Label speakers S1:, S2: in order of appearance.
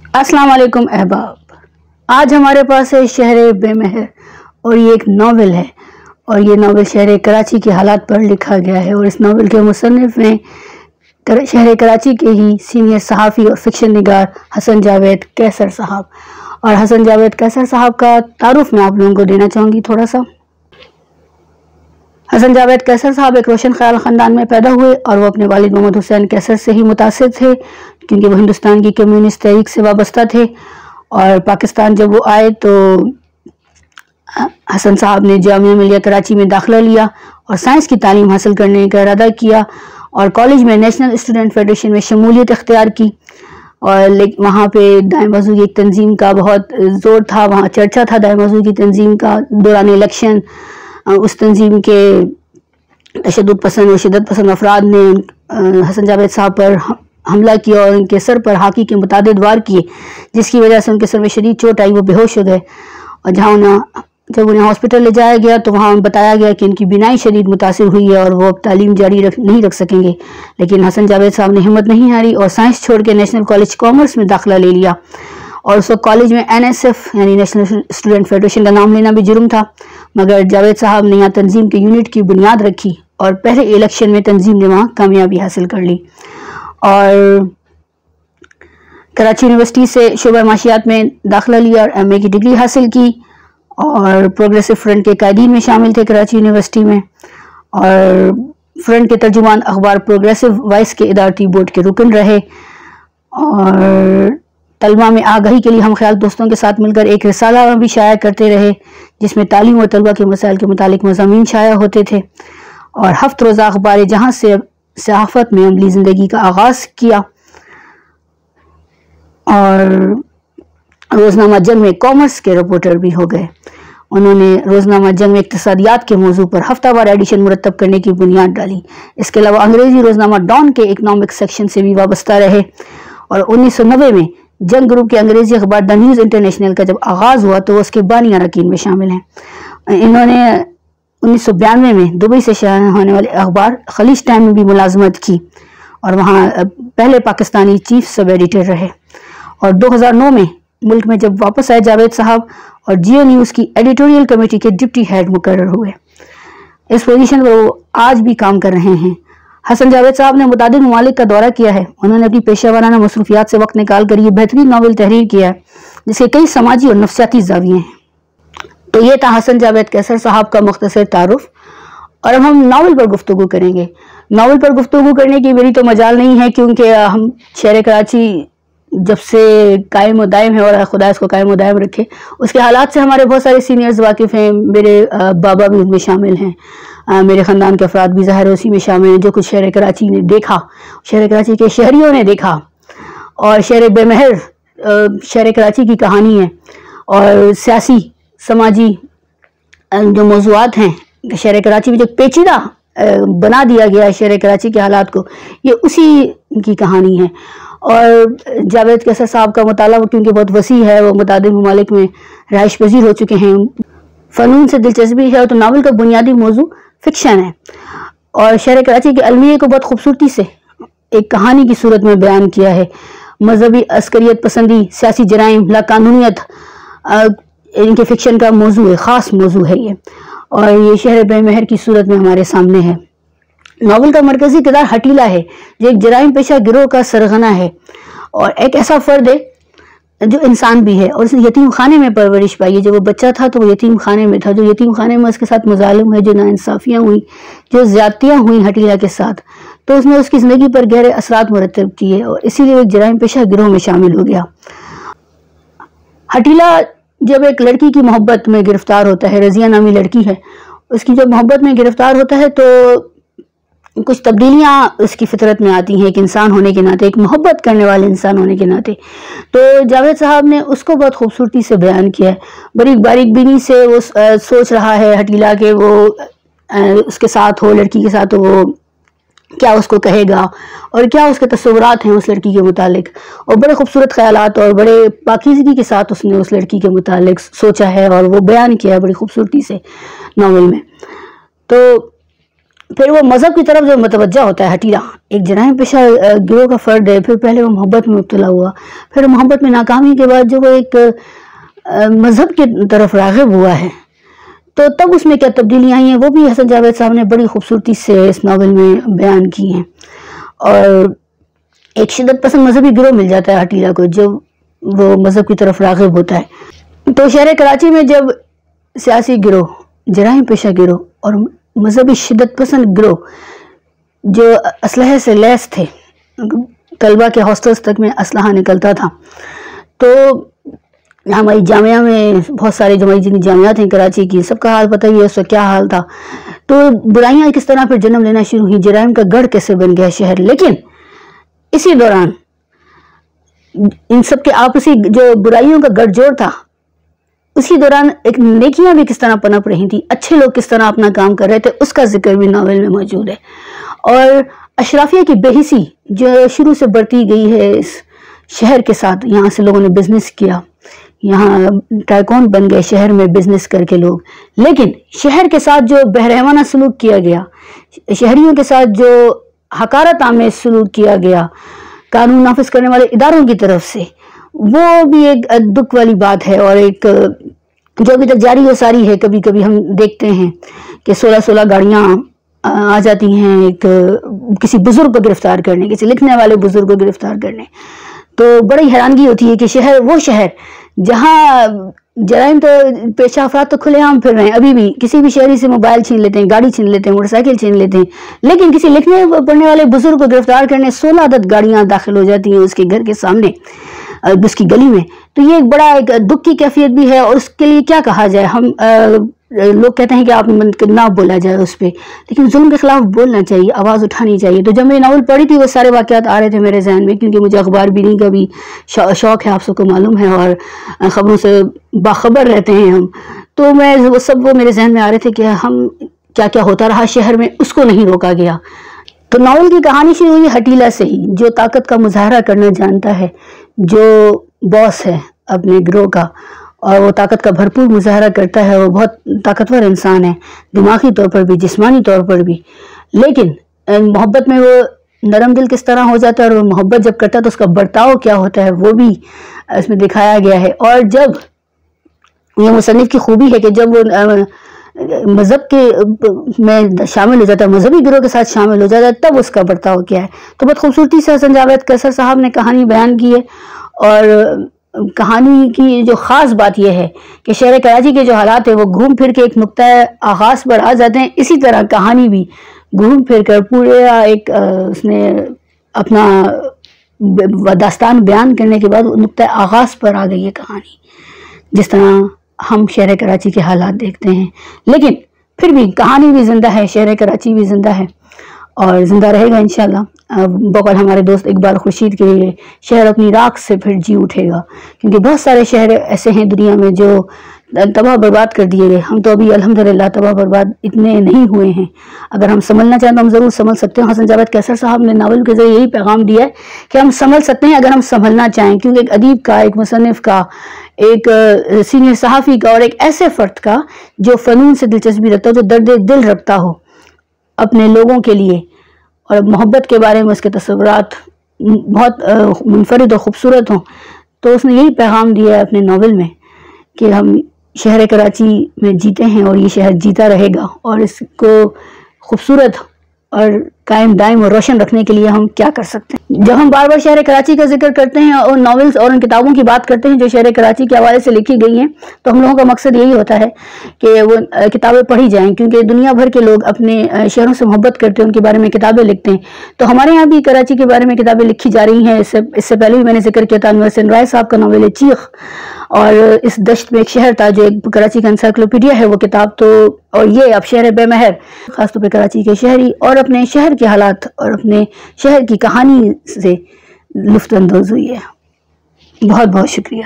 S1: अस्सलाम वालेकुम अहबाब। आज हमारे पास है शहर बेमहर और ये एक नावल है और ये नावल शहर कराची के हालात पर लिखा गया है और इस नावल के मुसन्निफ में शहर कराची के ही सीनियर सहाफ़ी और फिक्शन निगार हसन जावेद कैसर साहब। और हसन जावेद कैसर साहब का तारुफ मैं आप लोगों को देना चाहूँगी थोड़ा सा। हसन जावेद कैसर साहब एक रोशन ख्याल ख़ानदान में पैदा हुए और वो अपने वालिद मोहम्मद हुसैन कैसर से ही मुतासिर थे क्योंकि वो हिंदुस्तान की कम्युनिस्ट तहरीक से वाबस्ता थे। और पाकिस्तान जब वो आए तो हसन साहब ने जामिया मिलिया कराची में दाखिला लिया और साइंस की तालीम हासिल करने का इरादा किया और कॉलेज में नेशनल स्टूडेंट फेडरेशन में शमूलियत इख्तियार की। और वहाँ पे दाएं बाजू की एक तंजीम का बहुत ज़ोर था, वहाँ चर्चा था दाएं बाजू की तंजीम का दौरान इलेक्शन। उस तंजीम के तशद्दुद पसंद और शिद्दत पसंद अफराद ने हसन जावेद साहब पर हमला किया और उनके सर पर हाकी के मुतादिद वार किए, जिसकी वजह से उनके सर में शदीद चोट आई, वो बेहोश हो गए। और जब उन्हें हॉस्पिटल ले जाया गया तो वहाँ बताया गया कि इनकी बीनाई शदीद मुतासिर हुई है और वो अब तालीम जारी नहीं रख सकेंगे। लेकिन हसन जावेद साहब ने हिम्मत नहीं हारी और साइंस छोड़ के नेशनल कॉलेज कॉमर्स में दाखिला ले लिया। और उस वक्त कॉलेज में NSF यानी नेशनल स्टूडेंट फेडरेशन का नाम लेना भी जुर्म था, मगर जावेद साहब ने यहाँ तंजीम के यूनिट की बुनियाद रखी और पहले इलेक्शन में तंजीम ने वहाँ कामयाबी हासिल कर ली। और कराची यूनिवर्सिटी से शोबा माशियात में दाखिला लिया और MA की डिग्री हासिल की और प्रोग्रेसिव फ्रंट के कायदीन में शामिल थे कराची यूनिवर्सिटी में। और फ्रंट के तर्जुमान अखबार प्रोग्रेसिव वाइस के इदारती बोर्ड के रुकन रहे और तलबा में आगाही के लिए हम ख्याल दोस्तों के साथ मिलकर एक रिसाला भी शाया करते रहे जिसमें तालीम और तलबा के मसाइल के मुतालिक मज़ामीन शाया होते थे। और हफ्त रोज़ा अखबार जहाँ से सहाफ़त में अमली ज़िंदगी का आगाज़ किया और रोज़नामा जंग में कॉमर्स के रिपोर्टर भी हो गए। उन्होंने रोज़नामा जंग में इक्तिसादियात के मौजू पर हफ्तावार एडिशन मुरतब करने की बुनियाद डाली। इसके अलावा अंग्रेज़ी रोज़नामा डॉन के इकनॉमिक सेक्शन से भी वाबस्ता रहे। और 1990 में जंग ग्रुप के अंग्रेज़ी अखबार द न्यूज़ इंटरनेशनल का जब आगाज़ हुआ तो उसके बानी अरकान में शामिल हैं। इन्होंने 1992 में दुबई से शाया होने वाले अखबार खलीज टाइम में भी मुलाजमत की और वहाँ पहले पाकिस्तानी चीफ सब एडिटर रहे। और 2009 में मुल्क में जब वापस आए जावेद साहब और जियो न्यूज़ की एडिटोरियल कमेटी के डिप्टी हेड मुकर्रर हुए। इस पोजीशन पर वो आज भी काम कर रहे हैं। हसन जावेद साहब ने मुतादिद ममालिक का दौरा किया है। उन्होंने अपनी पेशा वाराना मसरूफियात से वक्त निकाल कर ये बेहतरीन नावल तहरीर किया है जिसके कई समाजी और नफ्सियाती ज़ाविये हैं। तो ये था हसन जावेद कैसर साहब का मुख्तसर तारुफ। और अब हम नावल पर गुफ्तगू करेंगे। नावल पर गुफ्तगू करने की मेरी तो मजाल नहीं है क्योंकि हम शहर कराची जब से कायम दायम है और खुदा इसको कायम दायम रखे, उसके हालात से हमारे बहुत सारे सीनियर्स वाकिफ़ हैं। मेरे बाबा भी उनमें शामिल हैं, मेरे ख़ानदान के अफराद भी ज़ाहिर उसी में शामिल हैं। जो कुछ शहर कराची ने देखा, शहर कराची के शहरियों ने देखा और शहर बेमहर शहर कराची की कहानी है। और सियासी समाजी जो मौज़ूआत हैं शहर कराची में जो पेचीदा बना दिया गया है शहर कराची के हालात को, ये उसी की कहानी है। और जावेद कैसर साहब का मुताला क्योंकि बहुत वसी है, वो मुतादिद ममालिक में रहाइश पजीर हो चुके हैं, फ़नून से दिलचस्पी है, तो नावल का बुनियादी मौजू फिक्शन है और शहर कराची के अलमिये को बहुत खूबसूरती से एक कहानी की सूरत में बयान किया है। मजहबी अस्करियत पसंदी, सियासी जराइम, लाकानूनियत इनके फिक्शन का मौजू है, ख़ास मौजू है ये। और ये शहर बेमहर की सूरत में हमारे सामने है। नावल का मरकजी किरदार हटीला है जो एक जराइम पेशा गिरोह का सरगना है और एक ऐसा फर्द है जो इंसान भी है और उसने यतीम खाने में परवरिश पाई है। जब वो बच्चा था तो वो यतीम खाने में था, जो यतीम खाने में उसके साथ मुजालिम है, जो नाइंसाफ़ियाँ हुई, जो ज़्यादतियाँ हुई हटीला के साथ, तो उसने उसकी ज़िंदगी पर गहरे असरात मुरतब किए और इसीलिए वो एक जराइम पेशा गिरोह में शामिल हो गया। हटीला जब एक लड़की की मोहब्बत में गिरफ्तार होता है, रज़िया नामी लड़की है, उसकी जब मोहब्बत में गिरफ्तार होता है तो कुछ तब्दीलियाँ उसकी फितरत में आती हैं एक इंसान होने के नाते, एक मोहब्बत करने वाले इंसान होने के नाते। तो जावेद साहब ने उसको बहुत खूबसूरती से बयान किया है। बारीक बारीक बीनी से वो सोच रहा है हटीला के वो उसके साथ हो, लड़की के साथ, तो वो क्या उसको कहेगा और क्या उसके तस्वुरात हैं उस लड़की के मुतालिक। और बड़े खूबसूरत ख्यालात और बड़े पाकीज़गी के साथ उसने उस लड़की के मुतालिक सोचा है और वो बयान किया है बड़ी खूबसूरती से नावल में। तो پھر وہ مذہب کی طرف جو متوجہ ہوتا ہے ہٹیلا، ایک جرائم پیشہ گروہ کا فرد ہے، پھر پہلے وہ محبت میں مبتلا ہوا، پھر محبت میں ناکامی کے بعد جو وہ ایک مذہب کی طرف راغب ہوا ہے، تو تب اس میں کیا تبدیلیاں آئی ہیں وہ بھی حسن جاوید صاحب نے بڑی خوبصورتی سے اس ناول میں بیان کی ہیں۔ اور ایک شدت پسند مذہبی گروہ مل جاتا ہے ہٹیلا کو جب وہ مذہب کی طرف راغب ہوتا ہے۔ تو شہر کراچی میں جب سیاسی گروہ، جرائم پیشہ گروہ اور مذہبی شدت پسند گروہ جو اسلحے سے لیس تھے، طلبہ کے ہاسٹلز تک میں اسلحہ نکلتا تھا، تو ہماری جامعہ میں بہت سارے جتنی جامعات ہیں کراچی کی، سب کا حال پتہ ہی ہے اس وقت کیا حال تھا، تو برائیاں کس طرح پھر جنم لینا شروع ہوئی، جرائم کا گڑھ کیسے بن گیا شہر۔ لیکن اسی دوران ان سب کے آپسی جو برائیوں کا گڑھ جوڑ تھا، اسی دوران ایک نیکیاں بھی کس طرح پنپ رہی تھی، اچھے لوگ کس طرح اپنا کام کر رہے تھے، اس کا ذکر بھی ناول میں موجود ہے۔ اور اشرافیہ کی بے حسی جو شروع سے بڑھتی گئی ہے اس شہر کے ساتھ، یہاں سے لوگوں نے بزنس کیا، یہاں ٹائکون بن گئے شہر میں بزنس کر کے لوگ، لیکن شہر کے ساتھ جو بہرحمانہ سلوک کیا گیا، شہریوں کے ساتھ جو حقارت آمیز سلوک کیا گیا قانون نافذ کرنے والے اداروں کی طرف سے، وہ بھی ایک دکھ والی بات ہے، اور ایک جو ابھی تک جاری و ساری ہے۔ کبھی کبھی ہم دیکھتے ہیں کہ 16 گاڑیاں آ جاتی ہیں ایک کسی بزرگ کو گرفتار کرنے، کسی لکھنے والے بزرگ کو گرفتار کرنے، تو بڑی حیرانگی ہوتی ہے کہ وہ شہر جہاں جرائم تو پیشہ افراد تو کھلے عام پھر رہے ہیں، ابھی بھی کسی بھی شہری سے موبائل چھین لیتے ہیں، گاڑی چھین لیتے ہیں، موٹر سائیکل چھین لیتے ہیں، لیکن کسی لکھنے پڑھنے والے بزرگ کو گرفتار کرنے 16 عدد گاڑیاں داخل ہو جاتی ہیں اس کے گھر کے سامنے، اس کی گلی میں۔ تو یہ ایک بڑا ایک دکھ کی کیفیت بھی ہے، اور اس کے لیے کیا کہا جائے، ہم لوگ کہتے ہیں کہ آپ نہ بولا جائے اس پہ، لیکن ظلم کے خلاف بولنا چاہیے، آواز اٹھانی چاہیے۔ تو جب میں ناول پڑھی تھی وہ سارے واقعات آ رہے تھے میرے ذہن میں، کیونکہ مجھے اخبار بینی کا بھی شوق ہے، آپ سب کو معلوم ہے، اور خبروں سے باخبر رہتے ہیں ہم، تو وہ میرے ذہن میں آ رہے تھے کہ ہم کیا کیا ہوتا رہا شہر میں، اس کو نہیں روکا گیا۔ تو ناول کی کہانی شروع ہوئی ہٹیلا سے ہی، جو طاقت کا مظاہرہ کرنا جانتا ہے، جو باس ہے اپنے گروہ کا، اور وہ طاقت کا بھرپور مظاہرہ کرتا ہے، وہ بہت طاقتور انسان ہے، دماغی طور پر بھی، جسمانی طور پر بھی، لیکن محبت میں وہ نرم دل کس طرح ہو جاتا ہے، اور وہ محبت جب کرتا ہے تو اس کا برتاؤ کیا ہوتا ہے وہ بھی اس میں دکھایا گیا ہے۔ اور جب یہ مصنف کی خوبی ہے کہ جب وہ مذہب کے میں شامل ہو جاتا ہے، مذہبی گروہ کے ساتھ شامل ہو جاتا ہے، تب اس کا برتاؤ کیا ہے۔ تو بہت خوبصورتی سے حسن جاوید قیصر صاحب نے کہانی بیان کی ہے، اور کہانی کی جو خاص بات یہ ہے کہ شہر کراچی کے جو حالات ہیں وہ گھوم پھر کے ایک نقطۂ آغاز پر آ جاتے ہیں، اسی طرح کہانی بھی گھوم پھر کر پورے ایک اس نے اپنا داستان بیان کرنے کے بعد نقطۂ آغاز پر آ گئی ہے کہانی، جس طرح ہم شہر کراچی کے حالات دیکھتے ہیں، لیکن پھر بھی کہانی بھی زندہ ہے، شہر کراچی بھی زندہ ہے، اور زندہ رہے گا انشاءاللہ۔ بقول ہمارے دوست اقبال خورشید کے لیے، شہر اپنی راکھ سے پھر جی اٹھے گا، کیونکہ بہت سارے شہر ایسے ہیں دنیا میں جو تباہ برباد کر دیے گئے، ہم تو ابھی الحمدللہ تباہ برباد اتنے نہیں ہوئے ہیں، اگر ہم سنبھلنا چاہیں تو ہم ضرور سنبھل سکتے ہیں۔ حسن جاوید قیصر صاحب نے ناول کے ذریعے یہی پیغام دیا ہے کہ ہم سنبھل سکتے ہیں اگر ہم سنبھلنا چاہیں، کیونکہ ایک ادیب کا، ایک مصنف کا، ایک سینئر صحافی کا، اور ایک ایسے فرد کا جو فنون سے دلچسپی رکھتا ہو، جو درد دل رکھتا ہو اپنے لوگوں کے لیے، اور محبت کے بارے میں اس کے تصورات بہت منفرد اور خوبصورت ہوں، تو اس نے یہی پیغام دیا ہے اپنے ناول میں کہ ہم شہر کراچی میں جیتے ہیں، اور یہ شہر جیتا رہے گا، اور اس کو خوبصورت اور قائم دائم اور روشن رکھنے کے لیے ہم کیا کر سکتے ہیں۔ جب ہم بار بار شہر کراچی کا ذکر کرتے ہیں اور ناولز اور ان کتابوں کی بات کرتے ہیں جو شہر کراچی کے حوالے سے لکھی گئی ہیں، تو ہم لوگوں کا مقصد یہی ہوتا ہے کہ وہ کتابیں پڑھی جائیں، کیونکہ دنیا بھر کے لوگ اپنے شہروں سے محبت کرتے ہیں، ان کے بارے میں کتابیں لکھتے ہیں۔ تو ہمارے ہاں بھی کراچی کے بارے میں کتابیں لکھی جا رہی ہیں۔ اس سے پہلے بھی میں نے ذکر کیا تھا انور حسین رائے صاحب کا ناول ہے چیخ، اور اس دشت میں ایک شہر تھا جو ایک کراچی کا انسائکلوپیڈیا ہے وہ کتاب، تو اور یہ اب شہر بے مہر، خاص طور پہ کراچی کے شہری اور اپنے شہر کے حالات اور اپنے شہر کی کہانی سے لطف اندوز ہوئی ہے۔ بہت بہت شکریہ۔